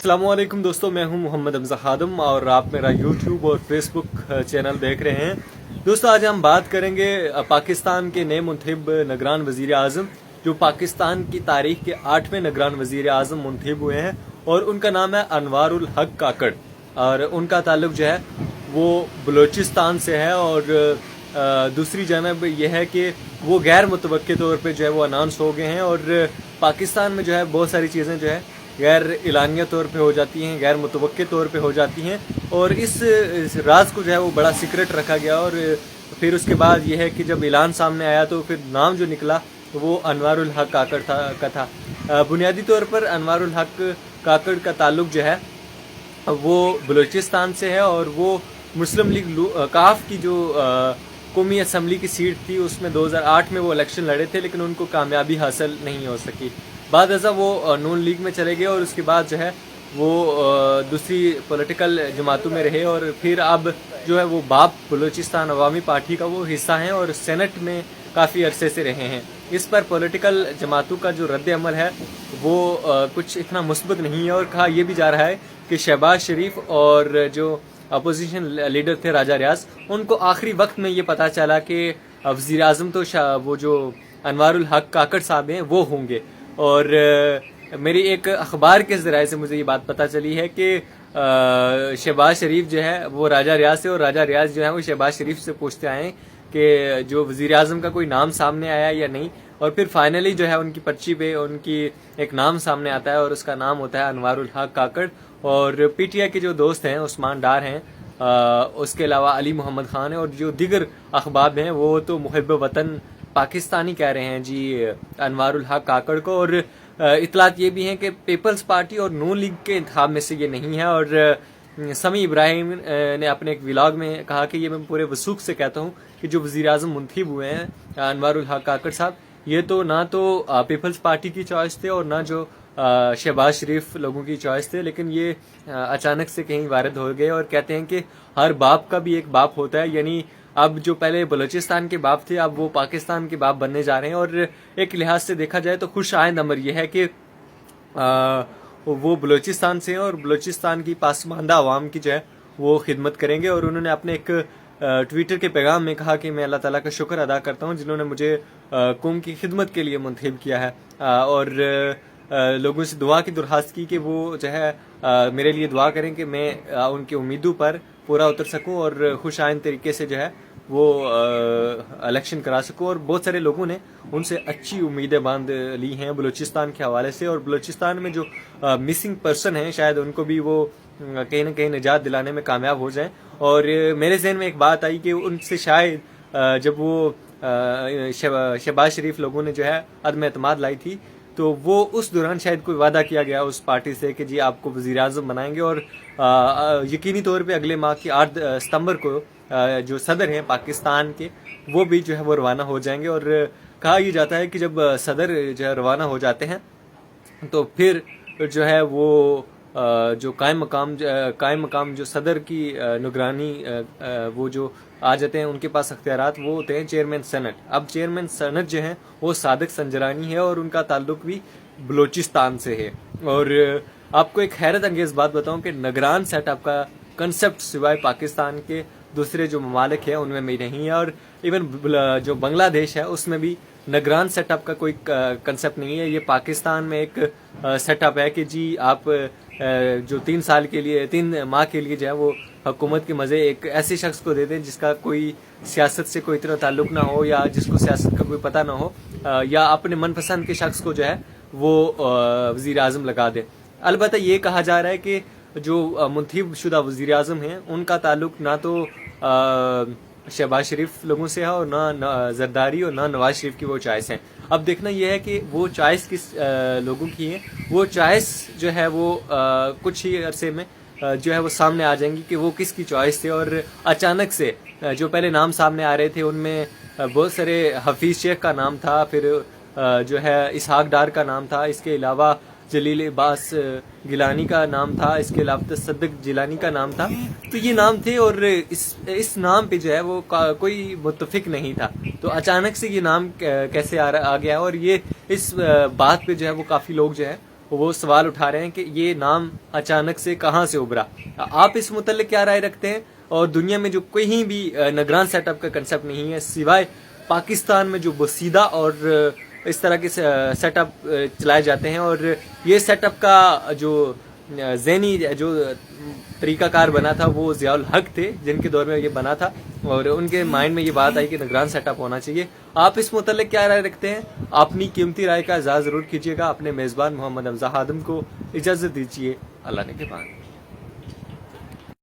अस्सलाम वालेकुम दोस्तों, मैं हूं मोहम्मद हमजा खादम और आप मेरा यूट्यूब और फेसबुक चैनल देख रहे हैं। दोस्तों, आज हम बात करेंगे पाकिस्तान के नए मुंतखब निगरान वज़ीर आज़म, जो पाकिस्तान की तारीख के 8वें निगरान वज़ीर आज़म मुंतखब हुए हैं और उनका नाम है अनवारुल हक काकड़। और उनका ताल्लुक जो है वो बलूचिस्तान से है। और दूसरी जानब यह है कि वो गैर मुतवक्के तौर पे जो है वो अनाउंस हो गए हैं। और पाकिस्तान में जो है बहुत सारी चीज़ें जो है गैर इलानिया तौर पे हो जाती हैं, गैर मुतवक्के तौर पे हो जाती हैं, और इस राज को जो है वो बड़ा सीक्रेट रखा गया। और फिर उसके बाद यह है कि जब ऐलान सामने आया तो फिर नाम जो निकला वो अनवारुल हक काकड़ था। बुनियादी तौर पर अनवारुल हक काकड़ का ताल्लुक जो है वो बलूचिस्तान से है। और वो मुस्लिम लीग काफ की जो कौमी असम्बली की सीट थी उसमें 2008 में वो इलेक्शन लड़े थे, लेकिन उनको कामयाबी हासिल नहीं हो सकी। बाद अज़ा वो नून लीग में चले गए और उसके बाद जो है वो दूसरी पॉलिटिकल जमातों में रहे। और फिर अब जो है वो बाप बलूचिस्तान अवामी पार्टी का वो हिस्सा हैं और सेनेट में काफ़ी अरसे से रहे हैं। इस पर पॉलिटिकल जमातों का जो रद्द अमल है वो कुछ इतना मुस्बत नहीं है। और कहा यह भी जा रहा है कि शहबाज शरीफ और जो अपोजिशन लीडर थे राजा रियाज, उनको आखिरी वक्त में ये पता चला कि वज़ीर आज़म तो वो जो अनवारुल हक काकड़ साहब हैं वो होंगे। और मेरी एक अखबार के ज़रिए से मुझे ये बात पता चली है कि शहबाज शरीफ जो है वो राजा रियाज से, और राजा रियाज जो है वो शहबाज शरीफ से पूछते आए कि जो वज़ीर आज़म का कोई नाम सामने आया या नहीं। और फिर फाइनली जो है उनकी पर्ची पे उनकी एक नाम सामने आता है और उसका नाम होता है अनवारुल हक काकड़। और पीटीआई के जो दोस्त हैं उस्मान डार हैं, उसके अलावा अली मोहम्मद खान है, और जो दीगर अखबार हैं वो तो मुहिब वतन पाकिस्तानी कह रहे हैं जी अनवारुल हक काकड़ को। और इतलात ये भी हैं कि पीपल्स पार्टी और नून लीग के इंतखाब में से ये नहीं है। और समी इब्राहिम ने अपने एक व्लॉग में कहा कि ये मैं पूरे वसूख से कहता हूँ कि जो वज़ीर आज़म मुंतखब हुए हैं अनवारुल हक काकड़ साहब, ये तो ना तो पीपल्स पार्टी की चॉइस थे और ना जो शहबाज शरीफ लोगों की चॉइस थे, लेकिन ये अचानक से कहीं वारद हो गए। और कहते हैं कि हर बाप का भी एक बाप होता है, यानी अब जो पहले बलूचिस्तान के बाप थे अब वो पाकिस्तान के बाप बनने जा रहे हैं। और एक लिहाज से देखा जाए तो खुश आइंद अमर यह है कि वो बलूचिस्तान से हैं और बलूचिस्तान की पासमानदा अवाम की जो है वो खिदमत करेंगे। और उन्होंने अपने एक ट्विटर के पैगाम में कहा कि मैं अल्लाह ताला का शुक्र अदा करता हूँ जिन्होंने मुझे कौम की खिदमत के लिए मुंतखब किया है। और लोगों से दुआ की दरख्वास्त की कि वो जो है मेरे लिए दुआ करें कि मैं उनकी उम्मीदों पर पूरा उतर सकूं और खुश आइंद तरीके से जो है वो इलेक्शन करा सकूं। और बहुत सारे लोगों ने उनसे अच्छी उम्मीदें बांध ली हैं बलूचिस्तान के हवाले से। और बलूचिस्तान में जो मिसिंग पर्सन हैं शायद उनको भी वो कहीं ना कहीं निजात दिलाने में कामयाब हो जाएं। और मेरे जहन में एक बात आई कि उनसे शायद जब वो शहबाज शरीफ लोगों ने जो है अदम एतमाद लाई थी तो वो उस दौरान शायद कोई वादा किया गया उस पार्टी से कि जी आपको वज़ीर आज़म बनाएंगे। और यकीनी तौर पे अगले माह की 8 सितंबर को जो सदर हैं पाकिस्तान के वो भी जो है वो रवाना हो जाएंगे। और कहा यह जाता है कि जब सदर जो है रवाना हो जाते हैं तो फिर जो है वो जो कायम मकाम जो सदर की निगरानी वो जो आ जाते हैं उनके पास अख्तियारात वो होते हैं चेयरमैन सेनेट। अब चेयरमैन सेनेट जो है वो सादिक संजरानी है और उनका ताल्लुक भी बलूचिस्तान से है। और आपको एक हैरत अंगेज़ बात बताऊं कि निगरान सेटअप का कंसेप्ट सिवाय पाकिस्तान के दूसरे जो ममालिक हैं उनमें भी नहीं है। और इवन जो बांग्लादेश है उसमें भी निगरान सेटअप का कोई कंसेप्ट नहीं है। ये पाकिस्तान में एक सेटअप है कि जी आप जो 3 माह के लिए जो है वो हुकूमत के मज़े एक ऐसे शख्स को दे दें जिसका कोई सियासत से कोई इतना ताल्लुक ना हो या जिसको सियासत का कोई पता ना हो, या अपने मनपसंद के शख्स को जो है वो वज़ीर आज़म लगा दे। अलबत्ता ये कहा जा रहा है कि जो मुंतखब शुदा वज़ीर आज़म हैं उनका ताल्लुक ना तो शहबाज शरीफ लोगों से है और ना जरदारी और ना नवाज शरीफ की वो चॉइस है। अब देखना यह है कि वो चॉइस किस लोगों की है। वो चॉइस जो है वो कुछ ही अरसे में जो है वो सामने आ जाएंगी कि वो किसकी चॉइस थे। और अचानक से जो पहले नाम सामने आ रहे थे उनमें बहुत सारे हफीज़ शेख का नाम था, फिर जो है इसहाक डार का नाम था, इसके अलावा जलील अब्बास गिलानी का नाम था, इसके अलावा तसद्दुक जिलानी का नाम था। तो ये नाम थे और इस नाम पे जो है वो कोई मुत्तफिक नहीं था। तो अचानक से ये नाम कैसे आ गया और ये इस बात पे जो है वो काफ़ी लोग जो है وہ سوال اٹھا رہے ہیں کہ یہ نام اچانک سے کہاں سے ابھرا. آپ اس متعلق کیا رائے رکھتے ہیں؟ اور دنیا میں جو کہیں بھی نگران سیٹ اپ کا کنسیپٹ نہیں ہے سوائے پاکستان میں جو بسیدہ اور اس طرح کے سیٹ اپ چلائے جاتے ہیں، اور یہ سیٹ اپ کا جو ذہنی جو طریقہ کار بنا تھا وہ ضیاء الحق تھے جن کے دور میں یہ بنا تھا، اور ان کے مائنڈ میں یہ بات آئی کہ نگران سیٹ اپ ہونا چاہیے. آپ اس متعلق کیا رائے رکھتے ہیں؟ اپنی قیمتی رائے کا اظہار ضرور کیجیے گا. اپنے میزبان محمد حمزہ خادم کو اجازت دیجیے. اللہ نگہبان.